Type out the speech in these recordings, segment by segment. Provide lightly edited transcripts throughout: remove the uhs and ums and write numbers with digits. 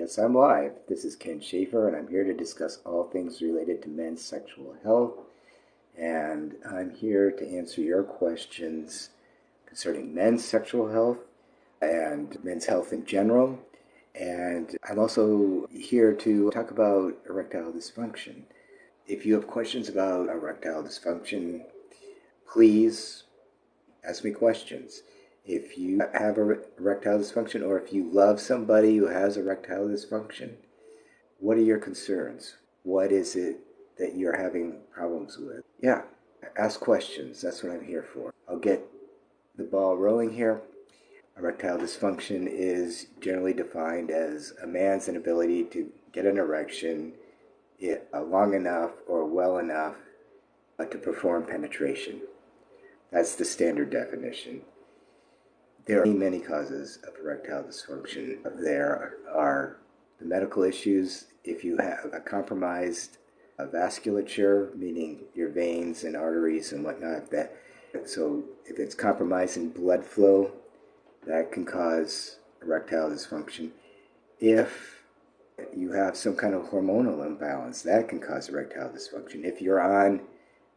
Yes, I'm live. This is Ken Schaefer, and I'm here to discuss all things related to men's sexual health. And I'm here to answer your questions concerning men's sexual health and men's health in general. And I'm also here to talk about erectile dysfunction. If you have questions about erectile dysfunction, please ask me questions. If you have erectile dysfunction, or if you love somebody who has erectile dysfunction, what are your concerns? What is it that you're having problems with? Yeah, ask questions. That's what I'm here for. I'll get the ball rolling here. Erectile dysfunction is generally defined as a man's inability to get an erection long enough or well enough to perform penetration. That's the standard definition. There are many causes of erectile dysfunction. There are the medical issues. If you have a compromised vasculature, meaning your veins and arteries and whatnot, so if it's compromised in blood flow, that can cause erectile dysfunction. If you have some kind of hormonal imbalance, that can cause erectile dysfunction. If you're on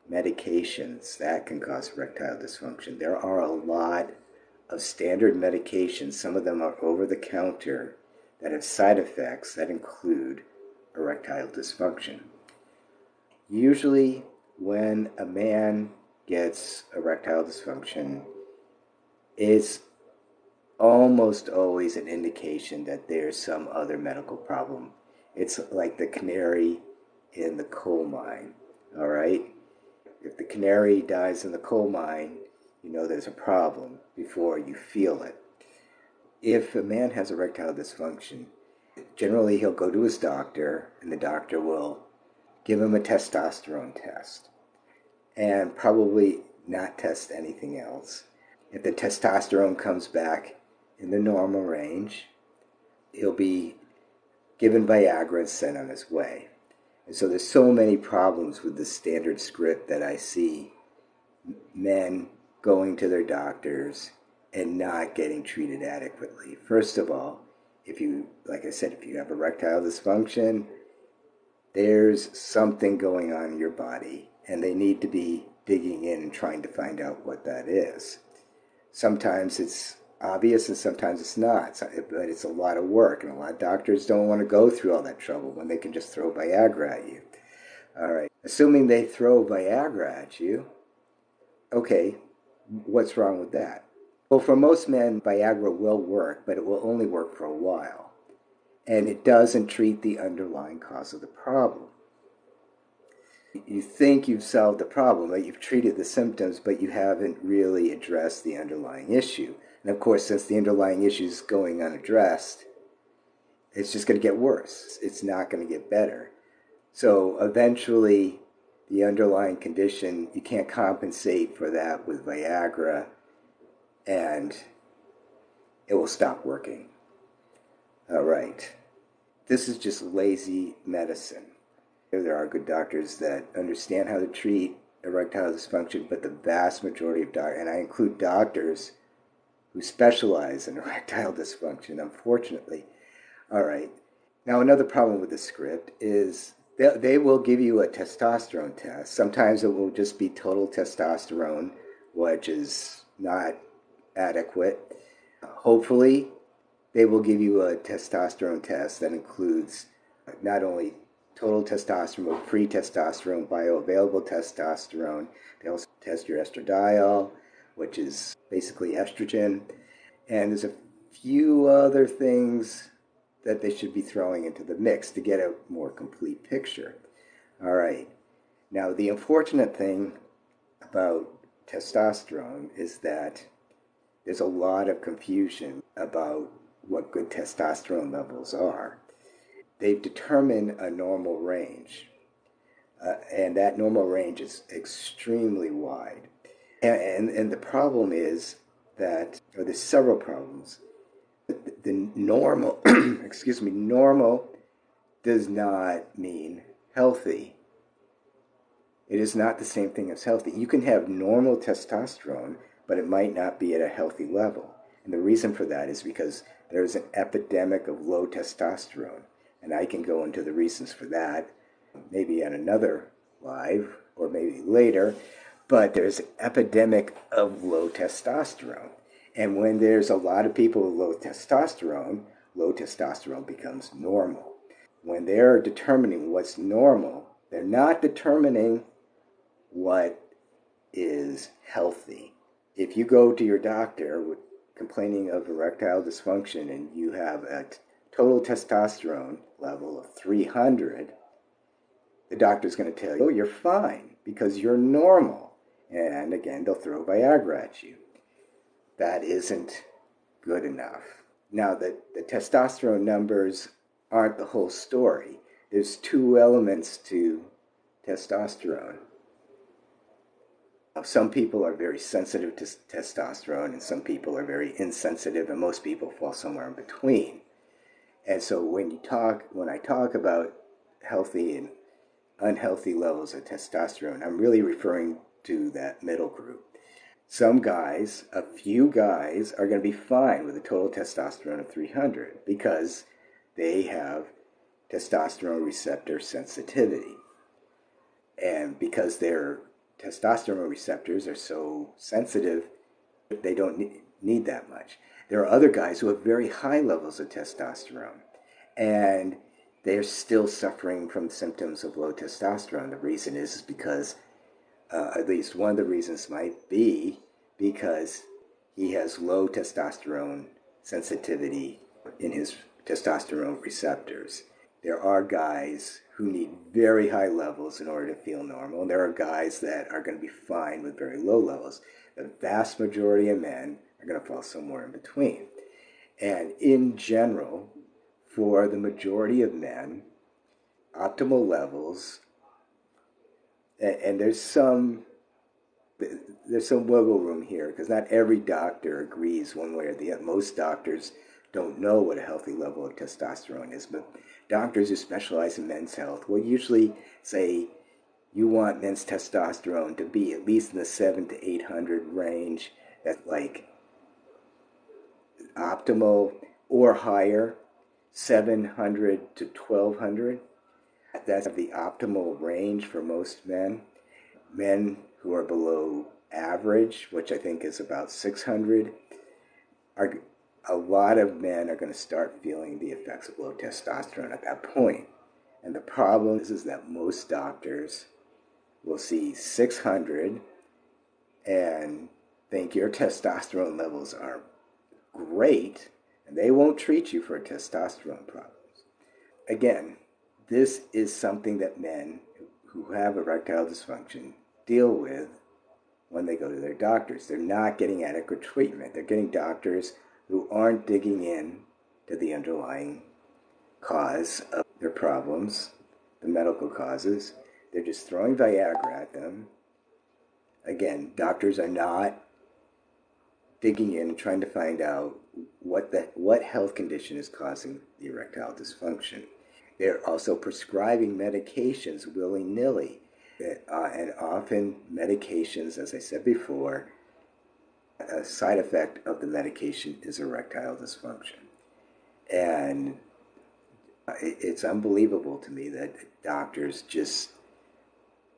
medications, that can cause erectile dysfunction. There are a lot of standard medications, some of them are over-the-counter, that have side effects that include erectile dysfunction. Usually, when a man gets erectile dysfunction, it's almost always an indication that there's some other medical problem. It's like the canary in the coal mine, all right? If the canary dies in the coal mine, you know there's a problem before you feel it. If a man has erectile dysfunction, generally he'll go to his doctor, and the doctor will give him a testosterone test and probably not test anything else. If the testosterone comes back in the normal range, he'll be given Viagra and sent on his way. And so there's so many problems with the standard script that I see men going to their doctors and not getting treated adequately. First of all, if you have erectile dysfunction, there's something going on in your body, and they need to be digging in and trying to find out what that is. Sometimes it's obvious and sometimes it's not, but it's a lot of work, and a lot of doctors don't want to go through all that trouble when they can just throw Viagra at you. All right, assuming they throw Viagra at you, okay, what's wrong with that? Well, for most men, Viagra will work, but it will only work for a while. And it doesn't treat the underlying cause of the problem. You think you've solved the problem, that you've treated the symptoms, but you haven't really addressed the underlying issue. And of course, since the underlying issue is going unaddressed, it's just going to get worse. It's not going to get better. So eventually, the underlying condition, you can't compensate for that with Viagra, and it will stop working. All right. This is just lazy medicine. There are good doctors that understand how to treat erectile dysfunction, but the vast majority of doctors, and I include doctors who specialize in erectile dysfunction, unfortunately. All right. Now, another problem with the script is they will give you a testosterone test. Sometimes it will just be total testosterone, which is not adequate. Hopefully, they will give you a testosterone test that includes not only total testosterone, but free testosterone, bioavailable testosterone. They also test your estradiol, which is basically estrogen. And there's a few other things that they should be throwing into the mix to get a more complete picture. All right. Now, the unfortunate thing about testosterone is that there's a lot of confusion about what good testosterone levels are. They've determined a normal range, and that normal range is extremely wide. And the problem is that, or there's several problems. The normal, normal does not mean healthy. It is not the same thing as healthy. You can have normal testosterone, but it might not be at a healthy level. And the reason for that is because there's an epidemic of low testosterone. And I can go into the reasons for that maybe at another live or maybe later. But there's an epidemic of low testosterone. And when there's a lot of people with low testosterone becomes normal. When they're determining what's normal, they're not determining what is healthy. If you go to your doctor complaining of erectile dysfunction and you have a total testosterone level of 300, the doctor's going to tell you, oh, you're fine because you're normal. And again, they'll throw Viagra at you. That isn't good enough. Now, the testosterone numbers aren't the whole story. There's two elements to testosterone. Some people are very sensitive to testosterone, and some people are very insensitive, and most people fall somewhere in between. And so when I talk about healthy and unhealthy levels of testosterone, I'm really referring to that middle group. Some guys, a few guys, are going to be fine with a total testosterone of 300 because they have testosterone receptor sensitivity. And because their testosterone receptors are so sensitive, they don't need that much. There are other guys who have very high levels of testosterone, and they're still suffering from symptoms of low testosterone. The reason is because, at least one of the reasons might be because he has low testosterone sensitivity in his testosterone receptors. There are guys who need very high levels in order to feel normal, and there are guys that are going to be fine with very low levels. The vast majority of men are going to fall somewhere in between. And in general, for the majority of men, optimal levels, and there's some wiggle room here because not every doctor agrees one way or the other. Most doctors don't know what a healthy level of testosterone is, but doctors who specialize in men's health will usually say you want men's testosterone to be at least in the 700 to 800 range. That's like optimal, or higher, 700 to 1200. That's the optimal range for most men. Men who are below average, which I think is about 600, a lot of men are going to start feeling the effects of low testosterone at that point. And the problem is that most doctors will see 600 and think your testosterone levels are great, and they won't treat you for testosterone problems. Again, this is something that men who have erectile dysfunction deal with when they go to their doctors. They're not getting adequate treatment. They're getting doctors who aren't digging in to the underlying cause of their problems, the medical causes. They're just throwing Viagra at them. Again, doctors are not digging in and trying to find out what health condition is causing the erectile dysfunction. They're also prescribing medications willy-nilly. And often medications, as I said before, a side effect of the medication is erectile dysfunction. And it's unbelievable to me that doctors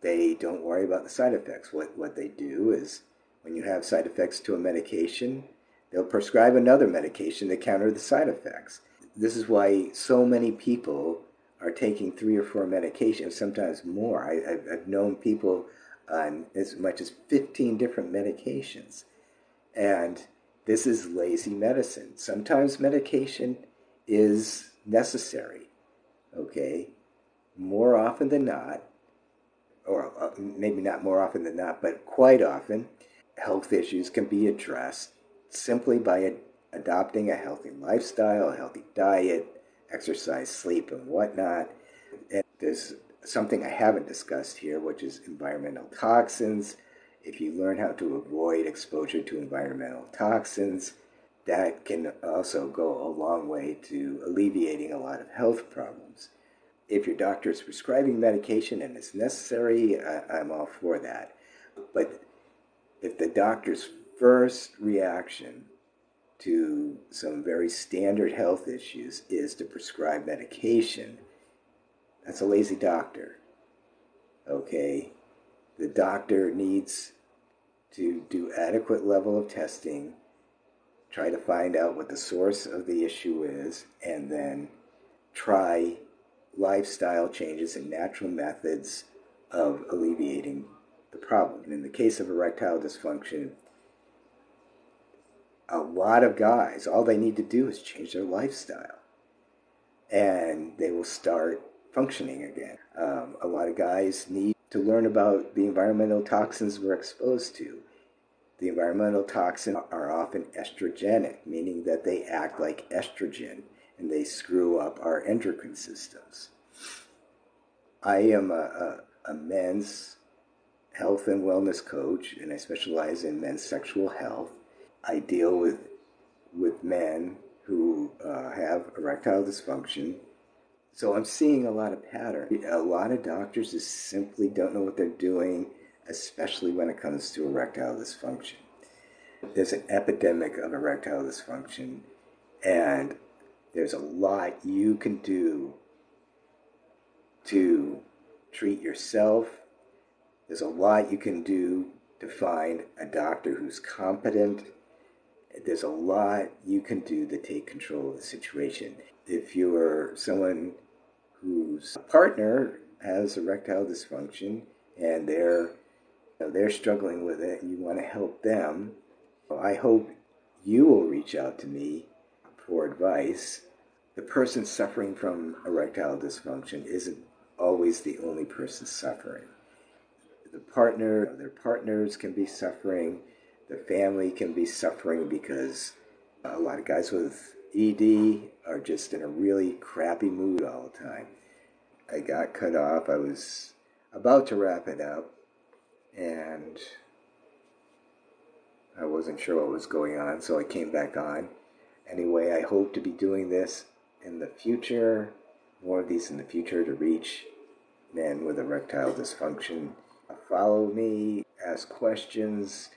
they don't worry about the side effects. What they do is, when you have side effects to a medication, they'll prescribe another medication to counter the side effects. This is why so many people are taking 3 or 4 medications, sometimes more. I've known people on as much as 15 different medications. And this is lazy medicine. Sometimes medication is necessary, okay? More often than not, or maybe not more often than not, but quite often, health issues can be addressed simply by adopting a healthy lifestyle, a healthy diet, exercise, sleep, and whatnot. And there's something I haven't discussed here, which is environmental toxins. If you learn how to avoid exposure to environmental toxins, that can also go a long way to alleviating a lot of health problems. If your doctor is prescribing medication and it's necessary, I'm all for that. But if the doctor's first reaction to some very standard health issues is to prescribe medication, that's a lazy doctor. Okay? The doctor needs to do adequate level of testing, try to find out what the source of the issue is, and then try lifestyle changes and natural methods of alleviating the problem. And in the case of erectile dysfunction, a lot of guys, all they need to do is change their lifestyle and they will start functioning again. A lot of guys need to learn about the environmental toxins we're exposed to. The environmental toxins are often estrogenic, meaning that they act like estrogen and they screw up our endocrine systems. I am a men's health and wellness coach, and I specialize in men's sexual health. I deal with men who have erectile dysfunction. So I'm seeing a lot of patterns. A lot of doctors just simply don't know what they're doing, especially when it comes to erectile dysfunction. There's an epidemic of erectile dysfunction, and there's a lot you can do to treat yourself. There's a lot you can do to find a doctor who's competent. There's a lot you can do to take control of the situation. If you're someone whose partner has erectile dysfunction and they're struggling with it and you want to help them, I hope you will reach out to me for advice. The person suffering from erectile dysfunction isn't always the only person suffering. Their partners can be suffering. The family can be suffering because a lot of guys with ED are just in a really crappy mood all the time. I got cut off. I was about to wrap it up, and I wasn't sure what was going on, so I came back on. Anyway, I hope to be doing this in the future, more of these in the future, to reach men with erectile dysfunction. Follow me, ask questions,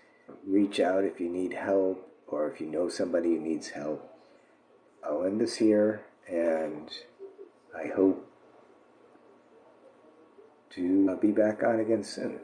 reach out if you need help or if you know somebody who needs help. I'll end this here, and I hope to be back on again soon.